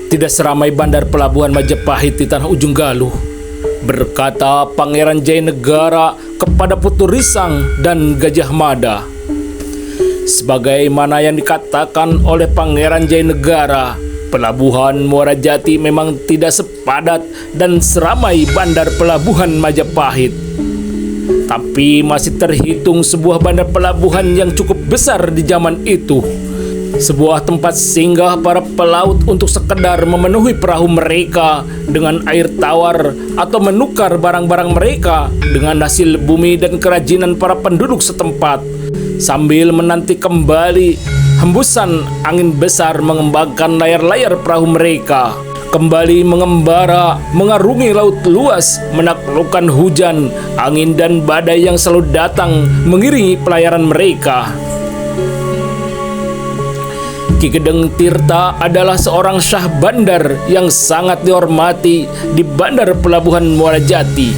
tidak seramai bandar pelabuhan Majapahit di tanah ujung Galuh, berkata Pangeran Jayanegara kepada Putu Risang dan Gajah Mada. Sebagaimana yang dikatakan oleh Pangeran Jayanegara, pelabuhan Muara Jati memang tidak sepadat dan seramai bandar pelabuhan Majapahit, tapi masih terhitung sebuah bandar pelabuhan yang cukup besar di zaman itu. Sebuah tempat singgah para pelaut untuk sekedar memenuhi perahu mereka dengan air tawar atau menukar barang-barang mereka dengan hasil bumi dan kerajinan para penduduk setempat, sambil menanti kembali hembusan angin besar mengembangkan layar-layar perahu mereka, kembali mengembara, mengarungi laut luas, menaklukkan hujan, angin dan badai yang selalu datang mengiringi pelayaran mereka. Ki Gedeng Tirta adalah seorang syah bandar yang sangat dihormati di bandar pelabuhan Muara Jati.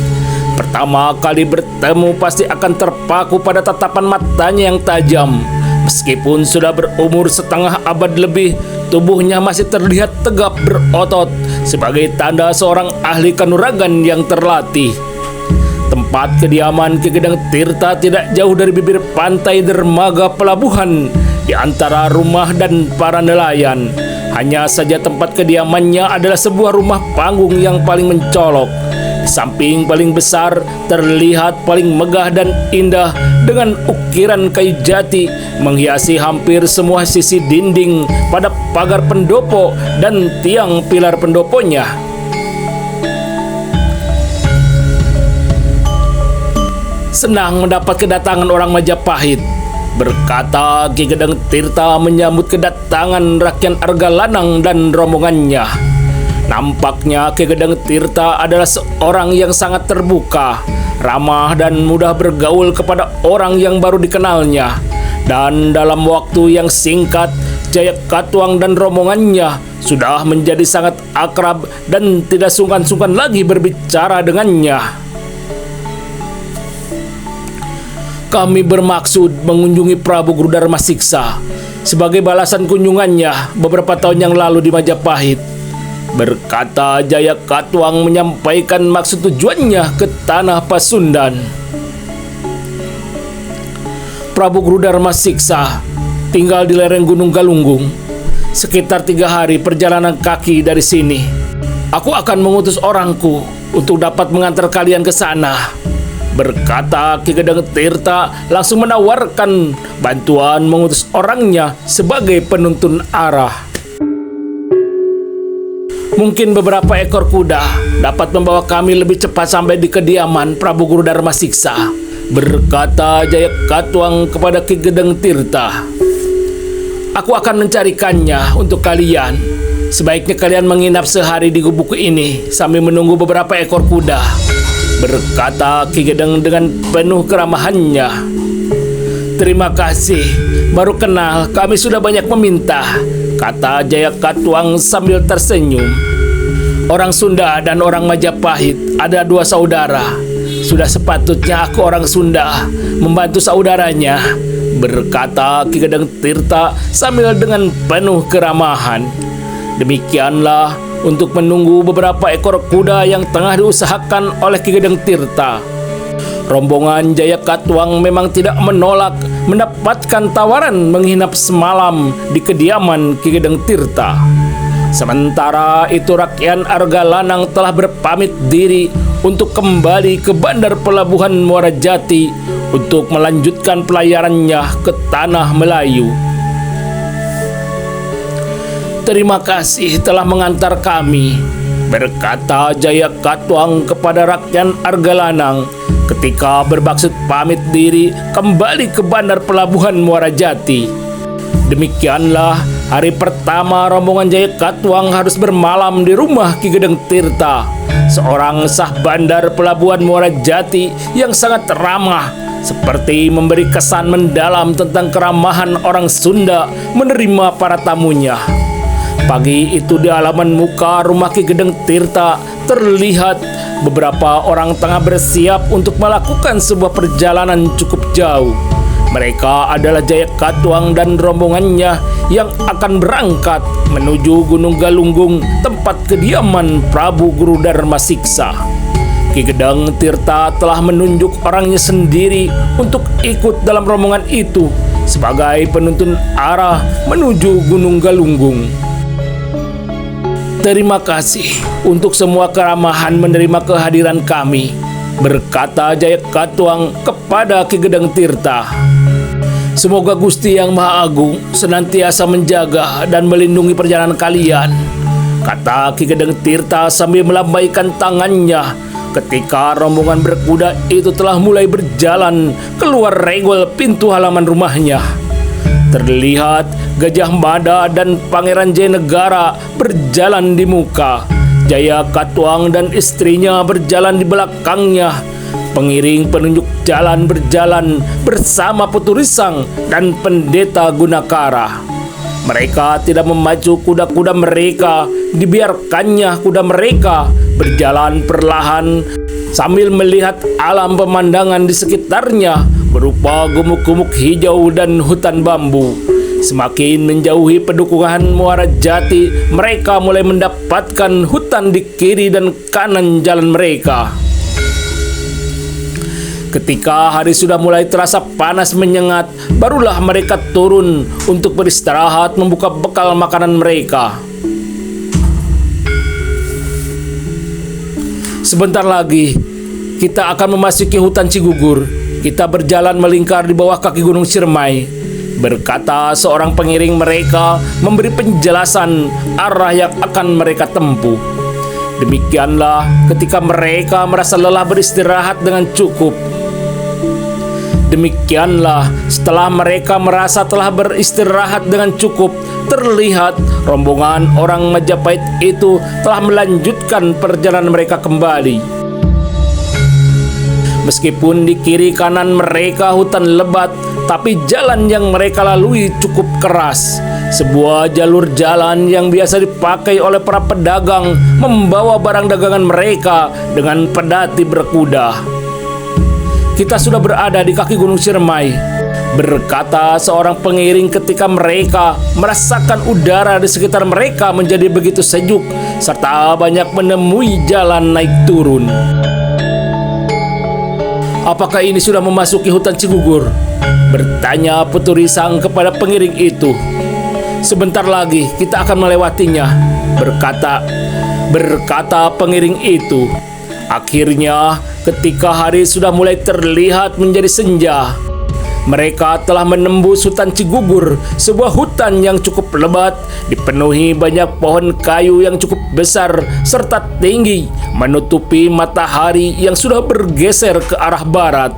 Pertama kali bertemu pasti akan terpaku pada tatapan matanya yang tajam. Meskipun sudah berumur setengah abad lebih, tubuhnya masih terlihat tegap berotot sebagai tanda seorang ahli kanuragan yang terlatih. Tempat kediaman Ki Gedeng Tirta tidak jauh dari bibir pantai dermaga pelabuhan di antara rumah dan para nelayan. Hanya saja tempat kediamannya adalah sebuah rumah panggung yang paling mencolok. Di samping paling besar terlihat paling megah dan indah dengan ukiran kayu jati menghiasi hampir semua sisi dinding pada pagar pendopo dan tiang pilar pendoponya. Senang mendapat kedatangan orang Majapahit, berkata Ki Gedeng Tirta menyambut kedatangan rakyat Argalanang dan rombongannya. Nampaknya Ki Gedeng Tirta adalah seorang yang sangat terbuka, ramah dan mudah bergaul kepada orang yang baru dikenalnya. Dan dalam waktu yang singkat, Jayakatwang dan rombongannya sudah menjadi sangat akrab dan tidak sungkan-sungkan lagi berbicara dengannya. Kami bermaksud mengunjungi Prabu Guru Dharma Siksa sebagai balasan kunjungannya beberapa tahun yang lalu di Majapahit, berkata Jayakatwang menyampaikan maksud tujuannya ke tanah Pasundan. Prabu Guru Dharma Siksa tinggal di lereng Gunung Galunggung, sekitar 3 hari perjalanan kaki dari sini. Aku akan mengutus orangku untuk dapat mengantar kalian ke sana, berkata Ki Gedeng Tirta langsung menawarkan bantuan mengutus orangnya sebagai penuntun arah. Mungkin beberapa ekor kuda dapat membawa kami lebih cepat sampai di kediaman Prabu Guru Dharma Siksa, berkata Jayakatwang kepada Ki Gedeng Tirta. Aku akan mencarikannya untuk kalian. Sebaiknya kalian menginap sehari di gubuk ini sambil menunggu beberapa ekor kuda, berkata Ki Gedeng dengan penuh keramahannya. Terima kasih, baru kenal kami sudah banyak meminta, kata Jayakatwang sambil tersenyum. Orang Sunda dan orang Majapahit ada 2 saudara. Sudah sepatutnya aku orang Sunda membantu saudaranya, berkata Ki Gedeng Tirta sambil dengan penuh keramahan. Demikianlah untuk menunggu beberapa ekor kuda yang tengah diusahakan oleh Ki Gedeng Tirta. Rombongan Jayakatwang memang tidak menolak mendapatkan tawaran menginap semalam di kediaman Ki Gedeng Tirta. Sementara itu rakyat Argalanang telah berpamit diri untuk kembali ke bandar pelabuhan Muara Jati untuk melanjutkan pelayarannya ke tanah Melayu. Terima kasih telah mengantar kami, berkata Jayakatwang kepada rakyat Argalanang ketika bermaksud pamit diri kembali ke bandar pelabuhan Muara Jati. Demikianlah hari pertama rombongan Jayakatwang harus bermalam di rumah Ki Gedeng Tirta, seorang sah bandar pelabuhan Muara Jati yang sangat ramah, seperti memberi kesan mendalam tentang keramahan orang Sunda menerima para tamunya. Pagi itu di halaman muka rumah Ki Gedeng Tirta terlihat beberapa orang tengah bersiap untuk melakukan sebuah perjalanan cukup jauh. Mereka adalah Jaya Katuang dan rombongannya yang akan berangkat menuju Gunung Galunggung, tempat kediaman Prabu Guru Dharma Siksa. Ki Gedang Tirta telah menunjuk orangnya sendiri untuk ikut dalam rombongan itu sebagai penuntun arah menuju Gunung Galunggung. "Terima kasih untuk semua keramahan menerima kehadiran kami," berkata Jaya Katuang kepada Ki Gedang Tirta. "Semoga Gusti Yang Maha Agung senantiasa menjaga dan melindungi perjalanan kalian," kata Ki Gedang Tirta sambil melambaikan tangannya ketika rombongan berkuda itu telah mulai berjalan keluar regol pintu halaman rumahnya. Terlihat Gajah Mada dan Pangeran Jayanegara berjalan di muka. Jaya Katuang dan istrinya berjalan di belakangnya. Pengiring penunjuk jalan berjalan bersama Putu Risang dan Pendeta Gunakara. Mereka tidak memacu kuda-kuda mereka, dibiarkannya kuda mereka berjalan perlahan sambil melihat alam pemandangan di sekitarnya berupa gumuk-gumuk hijau dan hutan bambu. Semakin menjauhi pedukuhan Muara Jati, mereka mulai mendapatkan hutan di kiri dan kanan jalan mereka. Ketika hari sudah mulai terasa panas menyengat, barulah mereka turun untuk beristirahat membuka bekal makanan mereka. "Sebentar lagi, kita akan memasuki hutan Cigugur. Kita berjalan melingkar di bawah kaki Gunung Ciremai," berkata seorang pengiring mereka memberi penjelasan arah yang akan mereka tempuh. Demikianlah ketika mereka merasa lelah beristirahat dengan cukup. Demikianlah setelah mereka merasa telah beristirahat dengan cukup, terlihat rombongan orang Majapahit itu telah melanjutkan perjalanan mereka kembali. Meskipun di kiri kanan mereka hutan lebat, tapi jalan yang mereka lalui cukup keras. Sebuah jalur jalan yang biasa dipakai oleh para pedagang membawa barang dagangan mereka dengan pedati berkuda. "Kita sudah berada di kaki Gunung Ciremai," berkata seorang pengiring ketika mereka merasakan udara di sekitar mereka menjadi begitu sejuk serta banyak menemui jalan naik turun. "Apakah ini sudah memasuki hutan Cigugur?" bertanya Putu Risang kepada pengiring itu. "Sebentar lagi kita akan melewatinya," berkata pengiring itu. Akhirnya, ketika hari sudah mulai terlihat menjadi senja, mereka telah menembus hutan Cigugur, sebuah hutan yang cukup lebat, dipenuhi banyak pohon kayu yang cukup besar serta tinggi, menutupi matahari yang sudah bergeser ke arah barat.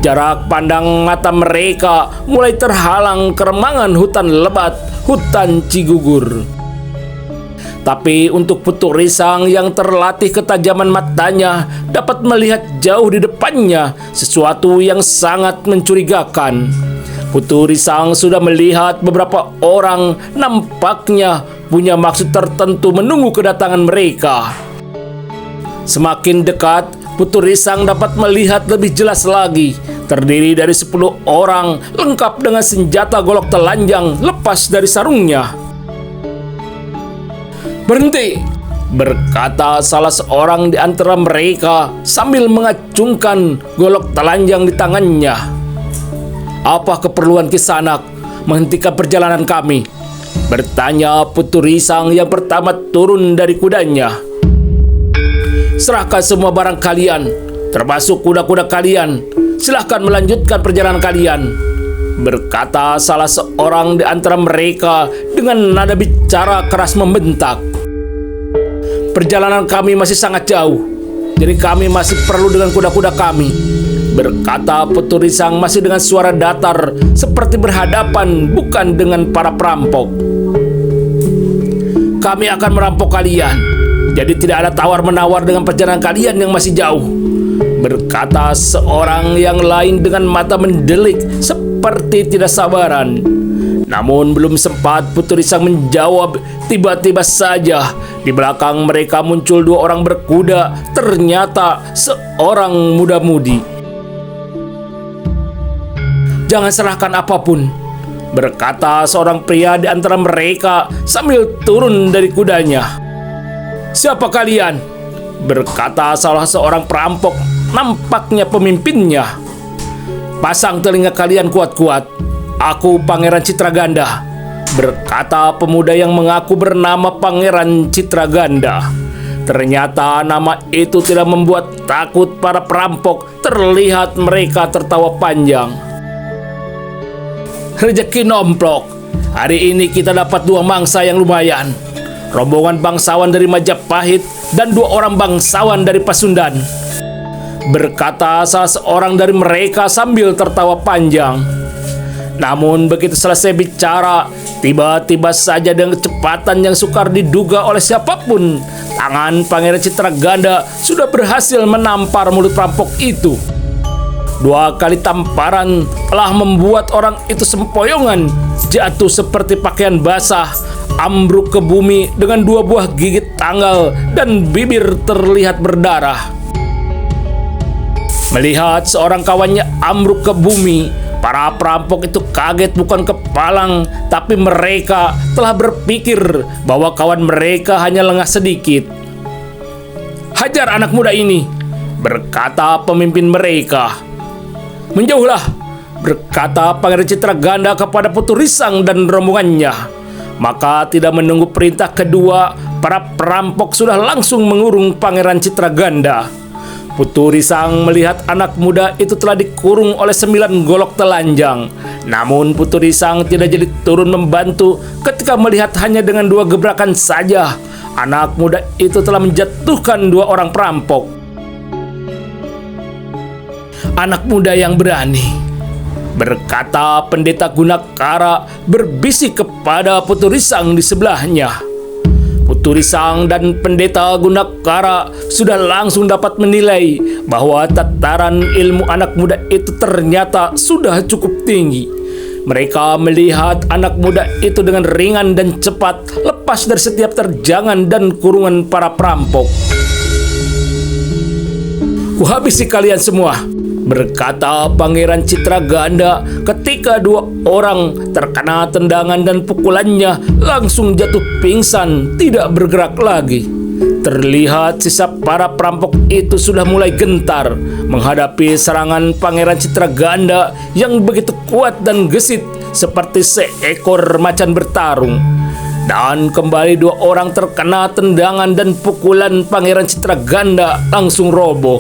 Jarak pandang mata mereka mulai terhalang keremangan hutan lebat, hutan Cigugur. Tapi untuk Putu Risang yang terlatih ketajaman matanya dapat melihat jauh di depannya sesuatu yang sangat mencurigakan. Putu Risang sudah melihat beberapa orang nampaknya punya maksud tertentu menunggu kedatangan mereka. Semakin dekat, Putu Risang dapat melihat lebih jelas lagi. Terdiri dari 10 orang lengkap dengan senjata golok telanjang lepas dari sarungnya. "Berhenti!" berkata salah seorang di antara mereka sambil mengacungkan golok telanjang di tangannya. "Apa keperluan Kisanak menghentikan perjalanan kami?" bertanya Putu Risang yang pertama turun dari kudanya. "Serahkan semua barang kalian, termasuk kuda-kuda kalian. Silahkan melanjutkan perjalanan kalian," berkata salah seorang di antara mereka dengan nada bicara keras membentak. "Perjalanan kami masih sangat jauh, jadi kami masih perlu dengan kuda-kuda kami," berkata Putu Risang masih dengan suara datar seperti berhadapan bukan dengan para perampok. "Kami akan merampok kalian, jadi tidak ada tawar-menawar dengan perjalanan kalian yang masih jauh," berkata seorang yang lain dengan mata mendelik seperti tidak sabaran. Namun belum sempat Putu Risang menjawab, tiba-tiba saja di belakang mereka muncul 2 orang berkuda, ternyata seorang muda-mudi. Jangan serahkan apapun, berkata seorang pria di antara mereka sambil turun dari kudanya. Siapa kalian? Berkata salah seorang perampok, nampaknya pemimpinnya. Pasang telinga kalian kuat-kuat. Aku Pangeran Citraganda, berkata pemuda yang mengaku bernama Pangeran Citraganda. Ternyata nama itu tidak membuat takut para perampok. Terlihat mereka tertawa panjang. Rezeki nomplok. Hari ini kita dapat 2 mangsa yang lumayan. Rombongan bangsawan dari Majapahit dan 2 orang bangsawan dari Pasundan, berkata salah seorang dari mereka sambil tertawa panjang. Namun begitu selesai bicara, tiba-tiba saja dengan kecepatan yang sukar diduga oleh siapapun, tangan Pangeran Citraganda sudah berhasil menampar mulut perampok itu. 2 kali tamparan telah membuat orang itu sempoyongan, jatuh seperti pakaian basah, ambruk ke bumi dengan 2 buah gigit tanggal dan bibir terlihat berdarah. Melihat seorang kawannya ambruk ke bumi, para perampok itu kaget bukan kepalang, tapi mereka telah berpikir bahwa kawan mereka hanya lengah sedikit. Hajar anak muda ini, berkata pemimpin mereka. Menjauhlah, berkata Pangeran Citraganda kepada Putu Risang dan rombongannya. Maka tidak menunggu perintah kedua, para perampok sudah langsung mengurung Pangeran Citraganda. Putu Risang melihat anak muda itu telah dikurung oleh 9 golok telanjang. Namun Putu Risang tidak jadi turun membantu ketika melihat hanya dengan 2 gebrakan saja anak muda itu telah menjatuhkan 2 orang perampok. Anak muda yang berani, berkata Pendeta Gunakara berbisik kepada Putu Risang di sebelahnya. Putu Risang dan Pendeta Gunakara sudah langsung dapat menilai bahwa tataran ilmu anak muda itu ternyata sudah cukup tinggi. Mereka melihat anak muda itu dengan ringan dan cepat lepas dari setiap terjangan dan kurungan para perampok. Kuhabisi kalian semua, berkata Pangeran Citraganda ketika 2 orang terkena tendangan dan pukulannya langsung jatuh pingsan, tidak bergerak lagi. Terlihat sisa para perampok itu sudah mulai gentar menghadapi serangan Pangeran Citraganda yang begitu kuat dan gesit seperti seekor macan bertarung. Dan kembali 2 orang terkena tendangan dan pukulan Pangeran Citraganda langsung roboh.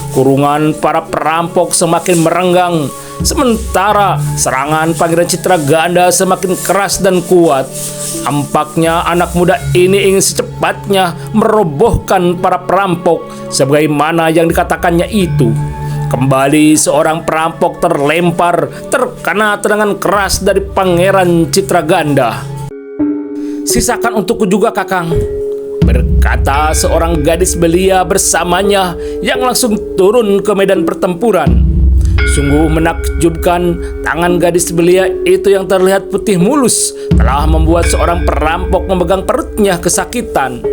Kurungan para perampok semakin merenggang, sementara serangan Pangeran Citraganda semakin keras dan kuat. Nampaknya anak muda ini ingin secepatnya merobohkan para perampok sebagaimana yang dikatakannya itu. Kembali seorang perampok terlempar terkena tendangan keras dari Pangeran Citraganda. Sisakan untukku juga, Kakang, berkata seorang gadis belia bersamanya yang langsung turun ke medan pertempuran. Sungguh menakjubkan, tangan gadis belia itu yang terlihat putih mulus telah membuat seorang perampok memegang perutnya kesakitan.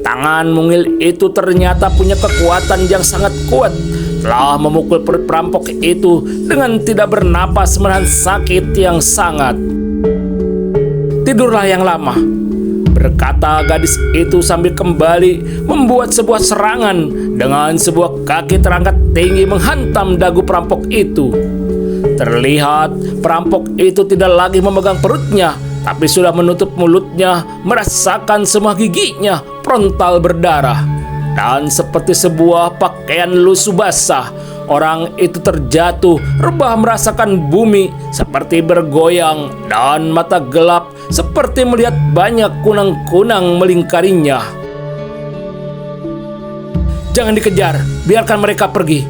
Tangan mungil itu ternyata punya kekuatan yang sangat kuat, telah memukul perut perampok itu dengan tidak bernapas menahan sakit yang sangat. Tidurlah yang lama, berkata gadis itu sambil kembali membuat sebuah serangan dengan sebuah kaki terangkat tinggi menghantam dagu perampok itu. Terlihat perampok itu tidak lagi memegang perutnya, tapi sudah menutup mulutnya, merasakan semua giginya frontal berdarah. Dan seperti sebuah pakaian lusuh basah, orang itu terjatuh, rebah merasakan bumi seperti bergoyang, dan mata gelap seperti melihat banyak kunang-kunang melingkarinya. Jangan dikejar, biarkan mereka pergi,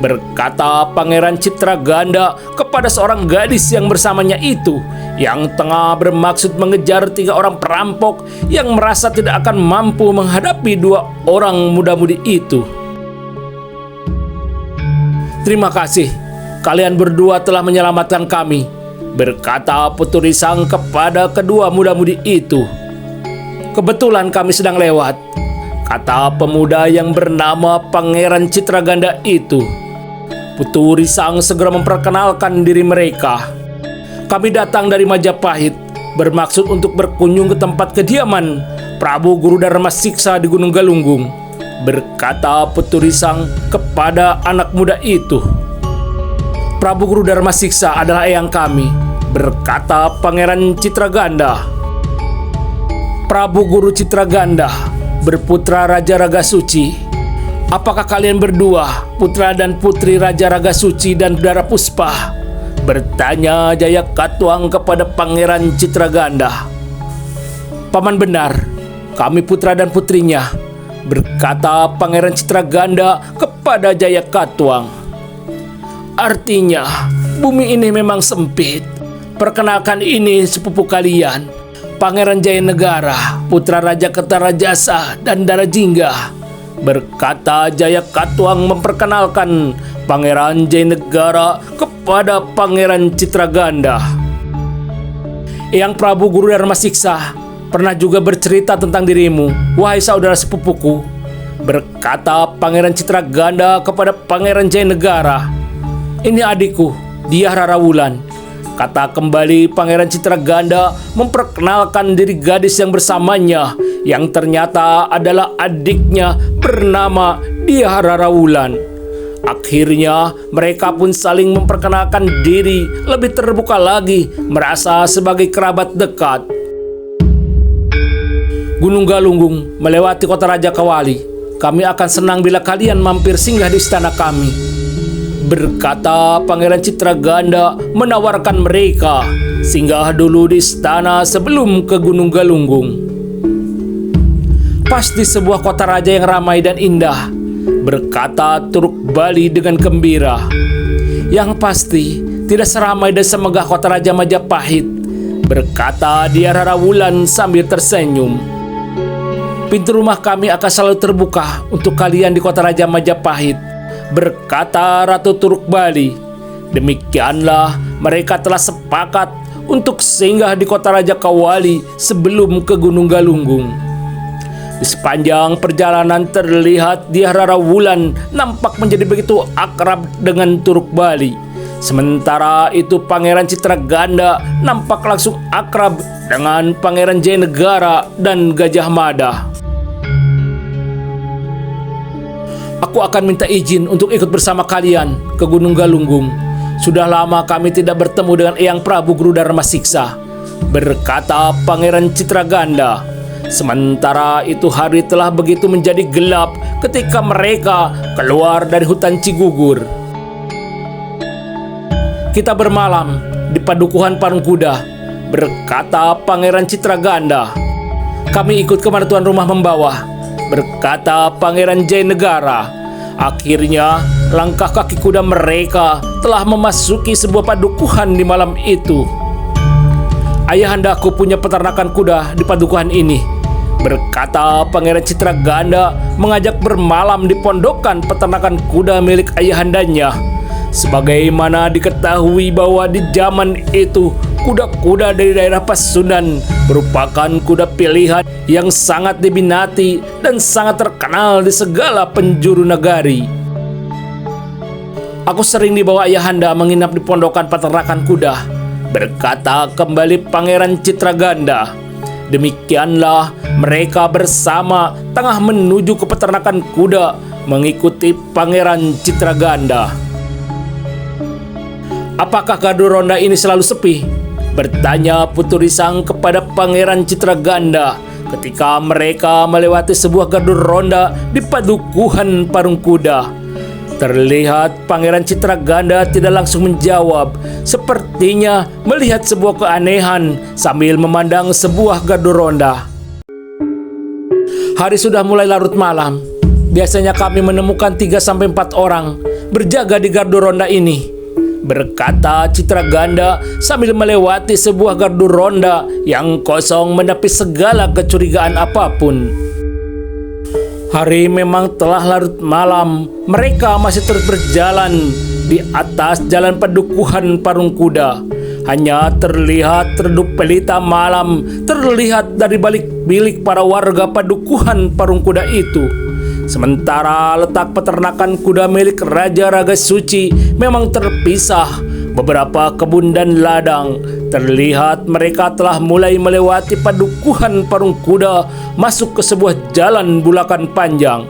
berkata Pangeran Citraganda kepada seorang gadis yang bersamanya itu, yang tengah bermaksud mengejar 3 orang perampok yang merasa tidak akan mampu menghadapi 2 orang muda-mudi itu. Terima kasih, kalian berdua telah menyelamatkan kami, berkata Putu Risang kepada kedua muda-mudi itu. Kebetulan kami sedang lewat, kata pemuda yang bernama Pangeran Citraganda itu. Putu Risang segera memperkenalkan diri mereka. Kami datang dari Majapahit bermaksud untuk berkunjung ke tempat kediaman Prabu Guru Dharma Siksa di Gunung Galunggung, berkata Putu Risang kepada anak muda itu. Prabu Guru Dharma Siksa adalah eyang kami, berkata Pangeran Citraganda. Prabu Guru Citraganda berputra Raja Raga Suci. Apakah kalian berdua putra dan putri Raja Raga Suci dan Dara Puspa? Bertanya Jayakatwang kepada Pangeran Citraganda. Paman benar, kami putra dan putrinya, berkata Pangeran Citraganda kepada Jayakatwang. Artinya, bumi ini memang sempit. Perkenalkan ini sepupu kalian, Pangeran Jayanegara, putra Raja Kertarajasa dan Dara Jingga, berkata Jayakatwang memperkenalkan Pangeran Jayanegara kepada Pangeran Citraganda. Eyang Prabu Guru Dharma Siksa pernah juga bercerita tentang dirimu, wahai saudara sepupuku, berkata Pangeran Citraganda kepada Pangeran Jayanegara. Ini adikku, dia Rara Wulan, kata kembali Pangeran Citraganda memperkenalkan diri gadis yang bersamanya, yang ternyata adalah adiknya bernama Dia Rara Wulan. Akhirnya mereka pun saling memperkenalkan diri lebih terbuka lagi, merasa sebagai kerabat dekat. Gunung Galunggung melewati kota Raja Kawali. Kami akan senang bila kalian mampir singgah di istana kami, berkata Pangeran Citraganda menawarkan mereka singgah dulu di istana sebelum ke Gunung Galunggung. Pasti sebuah kota raja yang ramai dan indah, berkata Turuk Bali dengan gembira. Yang pasti tidak seramai dan semegah kota Raja Majapahit, berkata Dia Rara Wulan sambil tersenyum. Pintu rumah kami akan selalu terbuka untuk kalian di kota Raja Majapahit, berkata Ratu Turuk Bali. Demikianlah mereka telah sepakat untuk singgah di kota Raja Kawali sebelum ke Gunung Galunggung. Di sepanjang perjalanan terlihat Dia Rara Wulan nampak menjadi begitu akrab dengan Turuk Bali. Sementara itu Pangeran Citraganda nampak langsung akrab dengan Pangeran Jayanegara dan Gajah Mada. Aku akan minta izin untuk ikut bersama kalian ke Gunung Galunggung. Sudah lama kami tidak bertemu dengan Eyang Prabu Guru Dharma Siksa, berkata Pangeran Citraganda. Sementara itu hari telah begitu menjadi gelap ketika mereka keluar dari hutan Cigugur. Kita bermalam di padukuhan Parung Kuda, berkata Pangeran Citraganda. Kami ikut kemana tuan rumah membawa, berkata Pangeran Jayanegara. Akhirnya langkah kaki kuda mereka telah memasuki sebuah padukuhan di malam itu. Ayahandaku punya peternakan kuda di padukuhan ini, berkata Pangeran Citraganda mengajak bermalam di pondokan peternakan kuda milik ayahandanya. Sebagaimana diketahui bahwa di zaman itu kuda-kuda dari daerah Pasundan merupakan kuda pilihan yang sangat diminati dan sangat terkenal di segala penjuru negari. Aku sering dibawa ayahanda menginap di pondokan peternakan kuda, berkata kembali Pangeran Citraganda. Demikianlah mereka bersama tengah menuju ke peternakan kuda mengikuti Pangeran Citraganda. Apakah gardu ronda ini selalu sepi? Bertanya Putu Risang kepada Pangeran Citraganda ketika mereka melewati sebuah gardu ronda di padukuhan Parung Kuda. Terlihat Pangeran Citraganda tidak langsung menjawab, sepertinya melihat sebuah keanehan sambil memandang sebuah gardu ronda. Hari sudah mulai larut malam. Biasanya kami menemukan 3-4 orang berjaga di gardu ronda ini, berkata Citraganda sambil melewati sebuah gardu ronda yang kosong menepis segala kecurigaan apapun. Hari memang telah larut malam. Mereka masih terus berjalan di atas jalan padukuhan Parung Kuda. Hanya terlihat redup pelita malam terlihat dari balik bilik para warga padukuhan Parung Kuda itu. Sementara letak peternakan kuda milik Raja Raga Suci memang terpisah. Beberapa kebun dan ladang terlihat mereka telah mulai melewati padukuhan parung kuda masuk ke sebuah jalan bulakan panjang.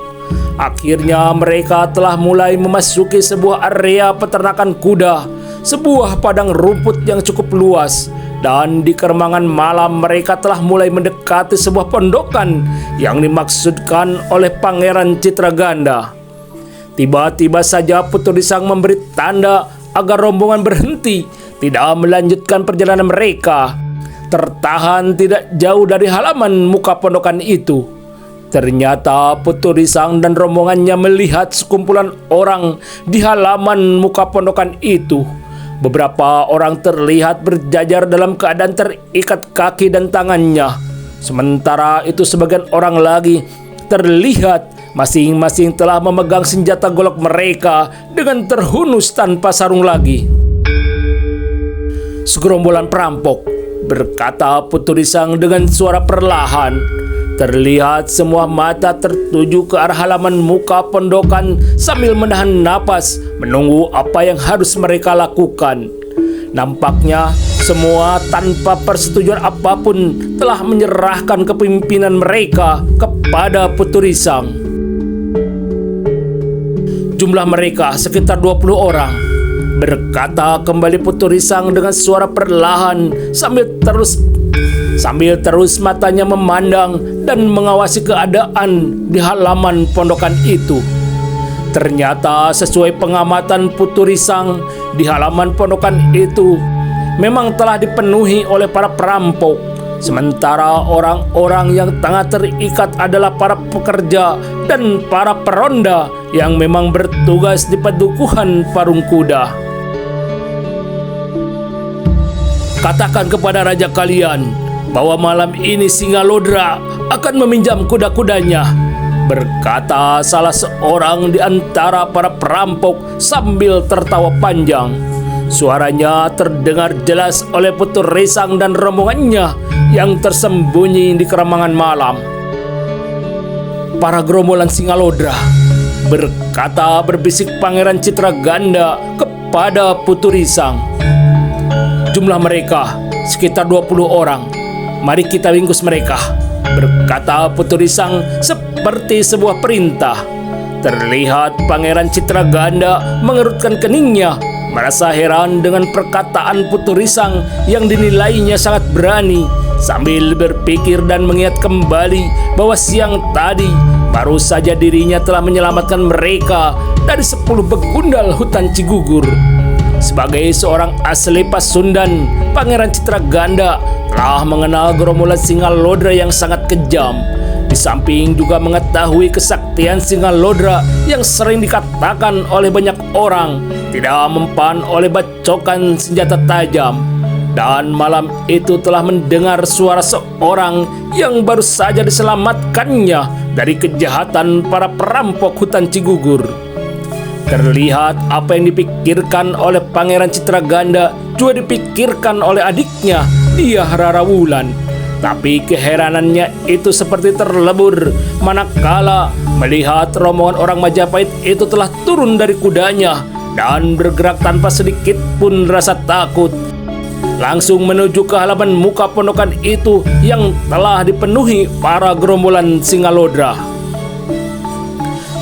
Akhirnya mereka telah mulai memasuki sebuah area peternakan kuda, sebuah padang rumput yang cukup luas. Dan di keremangan malam mereka telah mulai mendekati sebuah pondokan yang dimaksudkan oleh Pangeran Citraganda. Tiba-tiba saja Putri Risang memberi tanda agar rombongan berhenti, tidak melanjutkan perjalanan mereka. Tertahan tidak jauh dari halaman muka pondokan itu. Ternyata Putri Risang dan rombongannya melihat sekumpulan orang di halaman muka pondokan itu. Beberapa orang terlihat berjajar dalam keadaan terikat kaki dan tangannya. Sementara itu sebagian orang lagi terlihat masing-masing telah memegang senjata golok mereka dengan terhunus tanpa sarung lagi. "Segerombolan perampok," berkata Putri Risang dengan suara perlahan. Terlihat semua mata tertuju ke arah halaman muka pondokan sambil menahan napas menunggu apa yang harus mereka lakukan. Nampaknya semua tanpa persetujuan apapun telah menyerahkan kepemimpinan mereka kepada Putri Risang. Jumlah mereka sekitar 20 orang, berkata kembali Putri Risang dengan suara perlahan sambil terus matanya memandang dan mengawasi keadaan di halaman pondokan itu. Ternyata sesuai pengamatan Putri Risang, di halaman pondokan itu memang telah dipenuhi oleh para perampok. Sementara orang-orang yang tengah terikat adalah para pekerja dan para peronda yang memang bertugas di padukuhan parung kuda. "Katakan kepada raja kalian bahwa malam ini Singalodra akan meminjam kuda-kudanya," berkata salah seorang di antara para perampok sambil tertawa panjang. Suaranya terdengar jelas oleh Putri Risang dan rombongannya yang tersembunyi di keremangan malam. "Para gerombolan Singalodra," berkata berbisik Pangeran Citraganda kepada Putri Risang. "Jumlah mereka sekitar 20 orang. Mari kita ringkus mereka," berkata Putri Risang seperti sebuah perintah. Terlihat Pangeran Citraganda mengerutkan keningnya, merasa heran dengan perkataan Putri Risang yang dinilainya sangat berani, sambil berpikir dan mengingat kembali bahwa siang tadi baru saja dirinya telah menyelamatkan mereka dari 10 begundal hutan Cigugur. Sebagai seorang asli Pasundan, Pangeran Citraganda telah mengenal gerombolan Singalodra yang sangat kejam. Di samping juga mengetahui kesaktian Singalodra yang sering dikatakan oleh banyak orang tidak mempan oleh bacokan senjata tajam. Dan malam itu telah mendengar suara seorang yang baru saja diselamatkannya dari kejahatan para perampok hutan Cigugur. Terlihat apa yang dipikirkan oleh Pangeran Citraganda juga dipikirkan oleh adiknya, Dyah Rarawulan. Tapi keheranannya itu seperti terlebur manakala melihat rombongan orang Majapahit itu telah turun dari kudanya dan bergerak tanpa sedikit pun rasa takut, langsung menuju ke halaman muka pondokan itu yang telah dipenuhi para gerombolan Singalodra.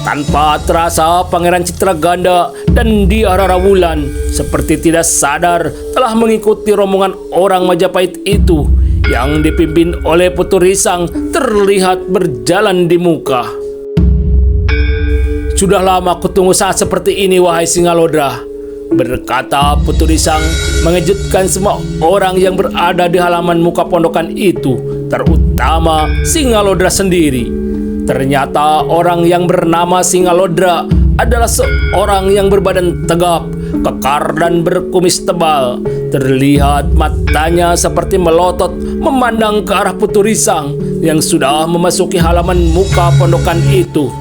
Tanpa terasa Pangeran Citraganda dan Dyah Rarawulan seperti tidak sadar telah mengikuti rombongan orang Majapahit itu yang dipimpin oleh Putri Risang terlihat berjalan di muka. "Sudah lama kutunggu saat seperti ini, wahai Singalodra," berkata Putri Risang mengejutkan semua orang yang berada di halaman muka pondokan itu, terutama Singalodra sendiri. Ternyata orang yang bernama Singalodra adalah seorang yang berbadan tegap, kekar dan berkumis tebal. Terlihat matanya seperti melotot memandang ke arah Putri Risang yang sudah memasuki halaman muka pondokan itu.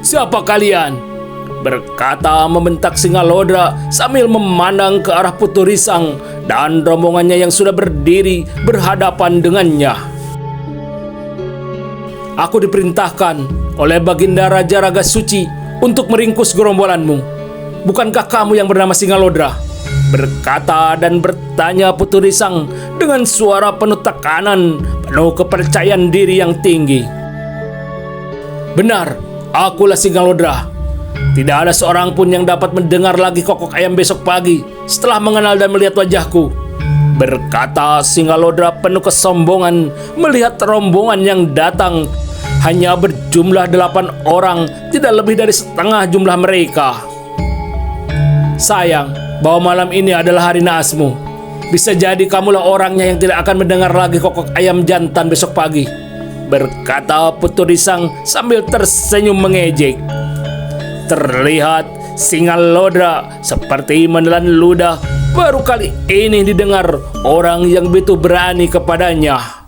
"Siapa kalian?" berkata membentak Singalodra sambil memandang ke arah Putri Risang dan rombongannya yang sudah berdiri berhadapan dengannya. "Aku diperintahkan oleh Baginda Raja Raga Suci untuk meringkus gerombolanmu. Bukankah kamu yang bernama Singalodra? Berkata dan bertanya Putu Risang dengan suara penuh tekanan, penuh kepercayaan diri yang tinggi. Benar, akulah Singalodra. Tidak ada seorang pun yang dapat mendengar lagi kokok ayam besok pagi setelah mengenal dan melihat wajahku, berkata Singalodra penuh kesombongan melihat rombongan yang datang. Hanya berjumlah 8 orang, tidak lebih dari setengah jumlah mereka. Sayang bahwa malam ini adalah hari naasmu. Bisa jadi kamulah orangnya yang tidak akan mendengar lagi kokok ayam jantan besok pagi, berkata Putu Risang sambil tersenyum mengejek. Terlihat Singalodra seperti menelan ludah. Baru kali ini didengar orang yang begitu berani kepadanya.